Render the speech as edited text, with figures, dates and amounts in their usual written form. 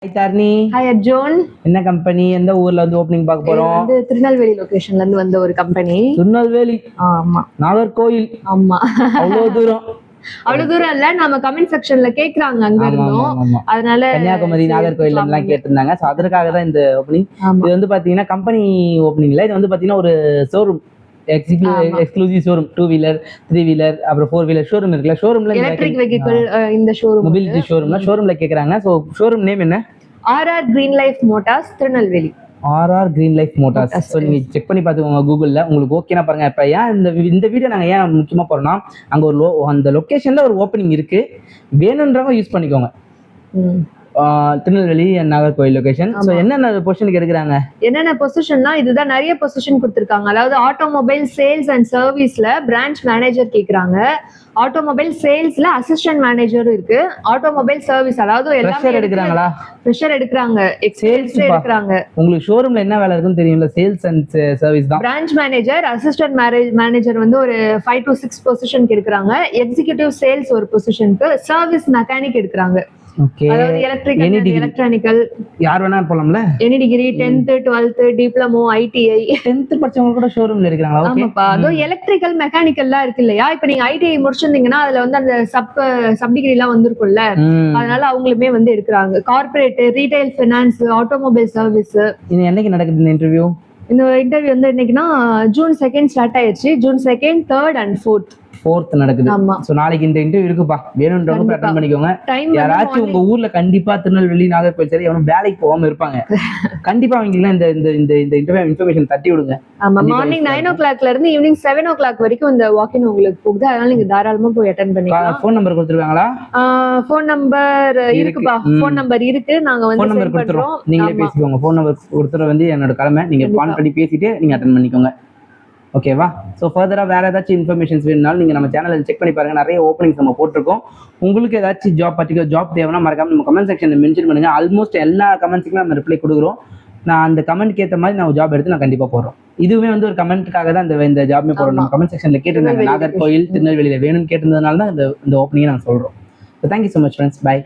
Hi Tarni. Hi Arjun. என்ன company எந்த ஊர்ல வந்து ஓபனிங் பார்க்க போறோம்? வந்து திருநெல்வேலி லொகேஷன்ல இருந்து வந்த ஒரு கம்பெனி. திருநெல்வேலி. ஆமா. நாகர்கோயில். ஆமா. அவ்வளவு தூரம். அவ்வளவு தூரம் இல்ல, நம்ம கமெண்ட் செக்ஷன்ல கேக்குறாங்க அங்க இருந்தோம். அதனால கன்னியாகுமரி நாகர்கோயில்ல எல்லாம் கேட்டிருந்தாங்க. சோ அதற்காக தான் இந்த ஓபனிங். இது வந்து பாத்தீங்கன்னா கம்பெனி ஓபனிங்ல இது வந்து பாத்தீங்கன்னா ஒரு showroom exclusive showroom 2 wheeler 3 wheeler அப்புறம் 4 வீலர் ஷோரூம் இருக்குல்ல ஷோரூம்ல எலக்ட்ரிக் வெஹிக்கிள் இந்த ஷோரூம் மொபிலிட்டி ஷோரூம்ல கேக்குறாங்க. சோ ஷோரூம் நேம் என்ன? RR Green Life Motors Tirunelveli. RR Green Life Motors. So நீங்கள் செக் பண்ணி பார்த்துக்கோங்க கூகுளில், உங்களுக்கு ஓகேனா பாருங்க. இப்போ ஏன் இந்த வீடியோ நாங்கள் ஏன் முக்கியமாக போகிறோம்னா, அங்கே ஒரு அந்த லொக்கேஷனில் ஒரு ஓப்பனிங் இருக்கு, வேணுன்றவங்க யூஸ் பண்ணிக்கோங்க. திருநெல்வேலி நாகர்கோயில் லொகேஷன். ஸோ என்னென்ன பொசிஷனுக்கு எடுக்கிறாங்க? என்னென்ன பொசிஷன்னா இதுதான் நிறைய பொசிஷன் கொடுத்துருக்காங்க. அதாவது ஆட்டோமொபைல் சேல்ஸ் அண்ட் சர்வீஸ்ல பிரான்ச் மேனேஜர் கேட்குறாங்க. ஆட்டோமொபைல் சேல்ஸ்ல அசிஸ்டன்ட் மேனேஜரும் இருக்கு. ஆட்டோமொபைல் சர்வீஸ் அதாவது எல்லாமே எடுக்கிறாங்களா? ஃப்ரெஷர் எடுக்கிறாங்க, சேல்ஸ் எடுக்கிறாங்க. உங்களுக்கு ஷோரூம்ல என்ன வேலை இருக்குன்னு தெரியும்ல, சேல்ஸ் அண்ட் சர்வீஸ் தான். பிரான்ச் மேனேஜர், அசிஸ்டன்ட் மேனேஜர் வந்து ஒரு 5 to 6 பொசிஷனுக்கு எடுக்கிறாங்க. எக்ஸிகியூட்டிவ் சேல்ஸ் ஒரு பொசிஷனுக்கு, சர்வீஸ் மெக்கானிக் எடுக்கிறாங்க. அதாவது எலக்ட்ரானிக்கல் யார் வேணா போலாம்ல. Any degree 10th 12th diploma ITI 10th படிச்சவங்க கூட ஷோரூம்ல இருக்காங்களா? ஆமாப்பா. அதோ எலக்ட்ரிக்கல் மெக்கானிக்கல்லாம் இருக்கு இல்லையா, இப்ப நீங்க ITI முடிச்சிருந்தீங்கன்னா அதுல வந்து அந்த சப் டிகிரி எல்லாம் வந்திருக்கும்ல, அதனால அவங்களுமே வந்து எடுக்கிறாங்க. Corporate, retail, finance, automobile service. இது என்னைக்கு நடக்குது இந்த இன்டர்வியூ? இந்த இன்டர்வியூ வந்து இன்னைக்குன்னா June 2 ஸ்டார்ட் ஆயிடுச்சு. June 2, 3 and 4th நடக்குது. சோ நாளைக்கு இந்த இன்டர்வியூ இருக்குப்பா, வேணும்ன்றவங்க அட்டெண்ட் பண்ணிக்கோங்க. யாராச்சும் உங்க ஊர்ல கண்டிப்பா திருநெல்வேலி நாகர்கோயில் சரி எவனும் வேலைக்கு போகாம இருப்பாங்க, கண்டிப்பா அவங்களுக்கு இந்த இன்டர்வியூ இன்ஃபர்மேஷன் தட்டி விடுங்க. ஆமா, மார்னிங் 9 o'clockல இருந்து ஈவினிங் 7 o'clock வரைக்கும் இந்த வாக்கின் உங்களுக்கு போகுது. அதனால நீங்க தாராளமா போய் அட்டெண்ட் பண்ணிக்கலாம். ஃபோன் நம்பர் கொடுத்துருக்காங்களா? ஃபோன் நம்பர் இருக்குப்பா, ஃபோன் நம்பர் இருக்கு. நாங்க வந்து ஃபோன் நம்பர் கொடுத்துறோம், நீங்களே பேசிக்கோங்க. ஃபோன் நம்பர் கொடுத்துற வந்து என்னோட கடமை. நீங்க கால் பண்ணி பேசிட்டு நீங்க அட்டெண்ட் பண்ணிக்கோங்க. ஓகேவா? ஸோ ஃபர்தராக வேறு ஏதாச்சும் இன்ஃபர்மேஷன்ஸ் வேணும்னாலும் நீங்கள் நம்ம சேனலில் செக் பண்ணி பாருங்கள். நிறைய ஓப்பனிங்ஸ் நம்ம போட்டிருக்கோம். உங்களுக்கு ஏதாச்சும் பர்டிகுலர் ஜாப் தேவைன்னா மறக்காம நம்ம கமெண்ட் செக்ஷனில் மென்ஷன் பண்ணுங்கள். ஆல்மோஸ்ட் எல்லா கமெண்ட்ஸுக்குமே நம்ம ரிப்ளை கொடுக்குறோம். நான் அந்த கமெண்ட்க்கு ஏற்ற மாதிரி நான் ஜாப் எடுத்து நான் கண்டிப்பாக போடுறோம். இதுவுமே வந்து ஒரு கமெண்ட்டுக்காக தான் இந்த ஜாப்மே போடுறோம். நம்ம கமெண்ட் செக்ஷனில் கேட்டிருந்தாங்க, நாகர்கோயில் திருநெல்வேலியில் வேணும்னு கேட்டிருந்ததுனால தான் இந்த ஓப்பனிங்கை நாங்கள் சொல்கிறோம். So thank you so much friends. By.